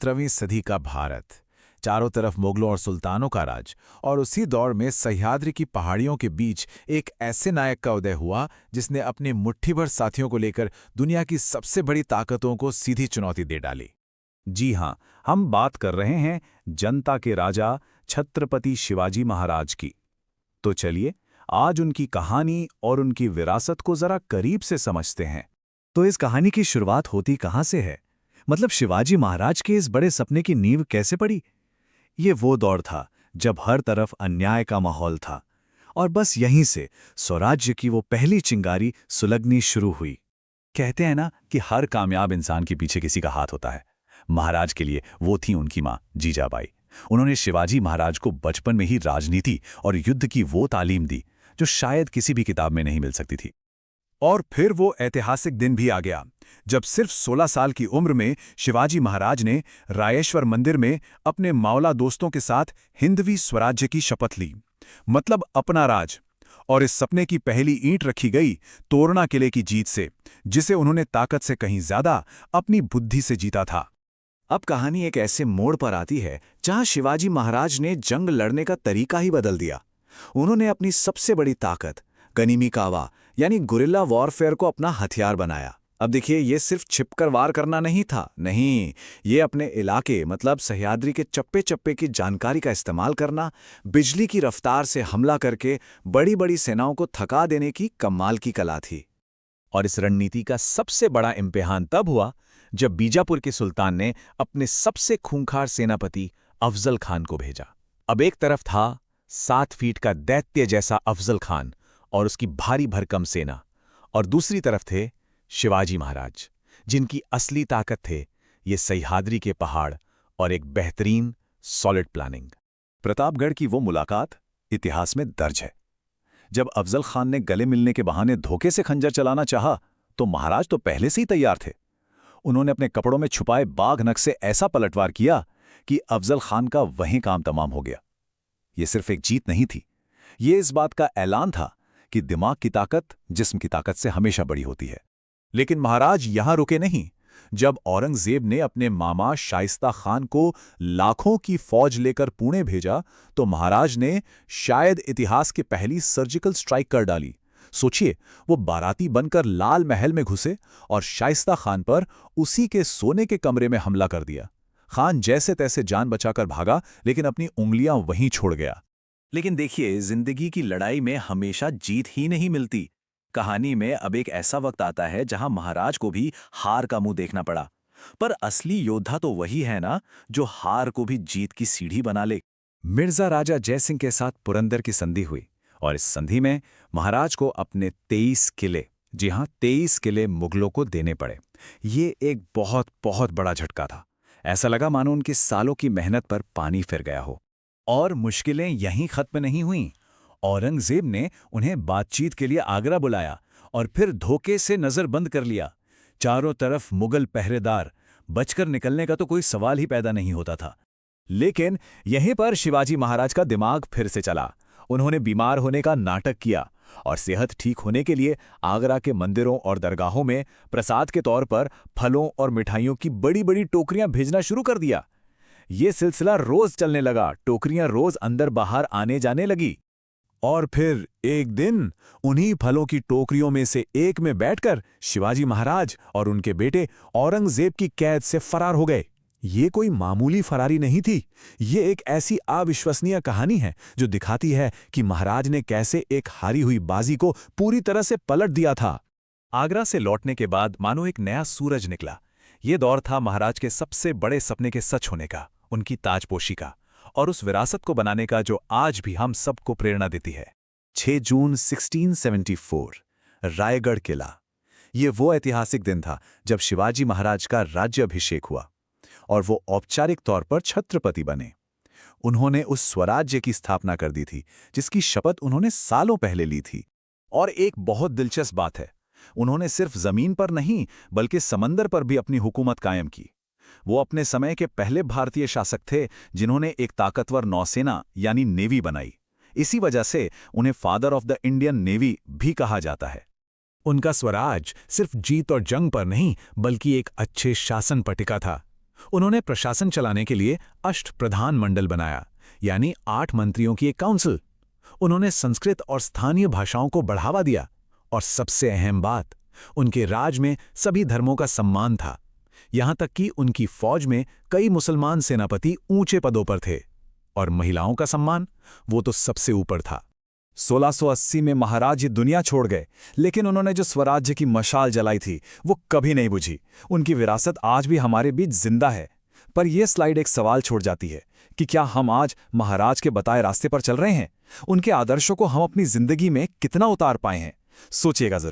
17वीं सदी का भारत, चारों तरफ मुगलों और सुल्तानों का राज, और उसी दौर में सह्याद्री की पहाड़ियों के बीच एक ऐसे नायक का उदय हुआ जिसने अपने मुट्ठी भर साथियों को लेकर दुनिया की सबसे बड़ी ताकतों को सीधी चुनौती दे डाली। जी हां, हम बात कर रहे हैं जनता के राजा छत्रपति शिवाजी महाराज की। तो चलिए आज उनकी कहानी और उनकी विरासत को जरा करीब से समझते हैं। तो इस कहानी की शुरुआत होती कहाँ से है? मतलब शिवाजी महाराज के इस बड़े सपने की नींव कैसे पड़ी? ये वो दौर था जब हर तरफ अन्याय का माहौल था और बस यहीं से स्वराज्य की वो पहली चिंगारी सुलगनी शुरू हुई। कहते हैं ना कि हर कामयाब इंसान के पीछे किसी का हाथ होता है। महाराज के लिए वो थी उनकी मां जीजाबाई। उन्होंने शिवाजी महाराज को बचपन में ही राजनीति और युद्ध की वो तालीम दी जो शायद किसी भी किताब में नहीं मिल सकती थी। और फिर वो ऐतिहासिक दिन भी आ गया जब सिर्फ 16 साल की उम्र में शिवाजी महाराज ने रायेश्वर मंदिर में अपने मावला दोस्तों के साथ हिंदवी स्वराज्य की शपथ ली, मतलब अपना राज। और इस सपने की पहली ईंट रखी गई तोरणा किले की जीत से, जिसे उन्होंने ताकत से कहीं ज्यादा अपनी बुद्धि से जीता था। अब कहानी एक ऐसे मोड़ पर आती है जहां शिवाजी महाराज ने जंग लड़ने का तरीका ही बदल दिया। उन्होंने अपनी सबसे बड़ी ताकत गनीमी कावा यानी गुरिल्ला वॉरफेयर को अपना हथियार बनाया। अब देखिए, ये सिर्फ छिपकर वार करना नहीं था, नहीं, ये अपने इलाके मतलब सह्याद्री के चप्पे चप्पे की जानकारी का इस्तेमाल करना, बिजली की रफ्तार से हमला करके बड़ी बड़ी सेनाओं को थका देने की कमाल की कला थी। और इस रणनीति का सबसे बड़ा इम्तिहान तब हुआ जब बीजापुर के सुल्तान ने अपने सबसे खूंखार सेनापति अफजल खान को भेजा। अब एक तरफ था 7 फीट का दैत्य जैसा अफजल खान और उसकी भारी भरकम सेना, और दूसरी तरफ थे शिवाजी महाराज, जिनकी असली ताकत थे ये सह्याद्री के पहाड़ और एक बेहतरीन सॉलिड प्लानिंग। प्रतापगढ़ की वो मुलाकात इतिहास में दर्ज है। जब अफजल खान ने गले मिलने के बहाने धोखे से खंजर चलाना चाहा, तो महाराज तो पहले से ही तैयार थे। उन्होंने अपने कपड़ों में छुपाए बाघ नख से ऐसा पलटवार किया कि अफजल खान का वहीं काम तमाम हो गया। यह सिर्फ एक जीत नहीं थी, ये इस बात का ऐलान था कि दिमाग की ताकत जिस्म की ताकत से हमेशा बड़ी होती है। लेकिन महाराज यहां रुके नहीं। जब औरंगजेब ने अपने मामा शाइस्ता खान को लाखों की फौज लेकर पुणे भेजा, तो महाराज ने शायद इतिहास की पहली सर्जिकल स्ट्राइक कर डाली। सोचिए, वो बाराती बनकर लाल महल में घुसे और शाइस्ता खान पर उसी के सोने के कमरे में हमला कर दिया। खान जैसे तैसे जान बचाकर भागा, लेकिन अपनी उंगलियां वहीं छोड़ गया। लेकिन देखिए, जिंदगी की लड़ाई में हमेशा जीत ही नहीं मिलती। कहानी में अब एक ऐसा वक्त आता है जहां महाराज को भी हार का मुंह देखना पड़ा। पर असली योद्धा तो वही है ना, जो हार को भी जीत की सीढ़ी बना ले। मिर्जा राजा जयसिंह के साथ पुरंदर की संधि हुई, और इस संधि में महाराज को अपने 23 किले, जी हां 23 किले मुगलों को देने पड़े। ये एक बहुत बहुत बड़ा झटका था। ऐसा लगा मानो उनकी सालों की मेहनत पर पानी फिर गया हो। और मुश्किलें यहीं खत्म नहीं हुईं। औरंगजेब ने उन्हें बातचीत के लिए आगरा बुलाया और फिर धोखे से नजरबंद कर लिया। चारों तरफ मुगल पहरेदार, बचकर निकलने का तो कोई सवाल ही पैदा नहीं होता था। लेकिन यहीं पर शिवाजी महाराज का दिमाग फिर से चला। उन्होंने बीमार होने का नाटक किया और सेहत ठीक होने के लिए आगरा के मंदिरों और दरगाहों में प्रसाद के तौर पर फलों और मिठाइयों की बड़ी बड़ी टोकरियां भेजना शुरू कर दिया। ये सिलसिला रोज चलने लगा, टोकरियां रोज अंदर बाहर आने जाने लगी। और फिर एक दिन उन्हीं फलों की टोकरियों में से एक में बैठकर शिवाजी महाराज और उनके बेटे औरंगजेब की कैद से फरार हो गए। ये कोई मामूली फरारी नहीं थी, ये एक ऐसी अविश्वसनीय कहानी है जो दिखाती है कि महाराज ने कैसे एक हारी हुई बाजी को पूरी तरह से पलट दिया था। आगरा से लौटने के बाद मानो एक नया सूरज निकला। ये दौर था महाराज के सबसे बड़े सपने के सच होने का, उनकी ताजपोशी का, और उस विरासत को बनाने का जो आज भी हम सबको प्रेरणा देती है। 6 जून 1674, रायगढ़ किला। ये वो ऐतिहासिक दिन था जब शिवाजी महाराज का राज्याभिषेक हुआ और वो औपचारिक तौर पर छत्रपति बने। उन्होंने उस स्वराज्य की स्थापना कर दी थी जिसकी शपथ उन्होंने सालों पहले ली थी। और एक बहुत दिलचस्प बात है, उन्होंने सिर्फ जमीन पर नहीं बल्कि समंदर पर भी अपनी हुकूमत कायम की। वो अपने समय के पहले भारतीय शासक थे जिन्होंने एक ताकतवर नौसेना यानी नेवी बनाई। इसी वजह से उन्हें father of the Indian navy भी कहा जाता है। उनका स्वराज सिर्फ जीत और जंग पर नहीं बल्कि एक अच्छे शासन पर टिका था। उन्होंने प्रशासन चलाने के लिए अष्टप्रधान मंडल बनाया, यानी 8 मंत्रियों की एक काउंसिल। उन्होंने संस्कृत और स्थानीय भाषाओं को बढ़ावा दिया, और सबसे अहम बात, उनके राज में सभी धर्मों का सम्मान था। यहां तक कि उनकी फौज में कई मुसलमान सेनापति ऊंचे पदों पर थे, और महिलाओं का सम्मान, वो तो सबसे ऊपर था। 1680 में महाराज ये दुनिया छोड़ गए, लेकिन उन्होंने जो स्वराज्य की मशाल जलाई थी वो कभी नहीं बुझी। उनकी विरासत आज भी हमारे बीच जिंदा है। पर यह स्लाइड एक सवाल छोड़ जाती है कि क्या हम आज महाराज के बताए रास्ते पर चल रहे हैं? उनके आदर्शों को हम अपनी जिंदगी में कितना उतार पाए हैं? सोचिएगा जरूर।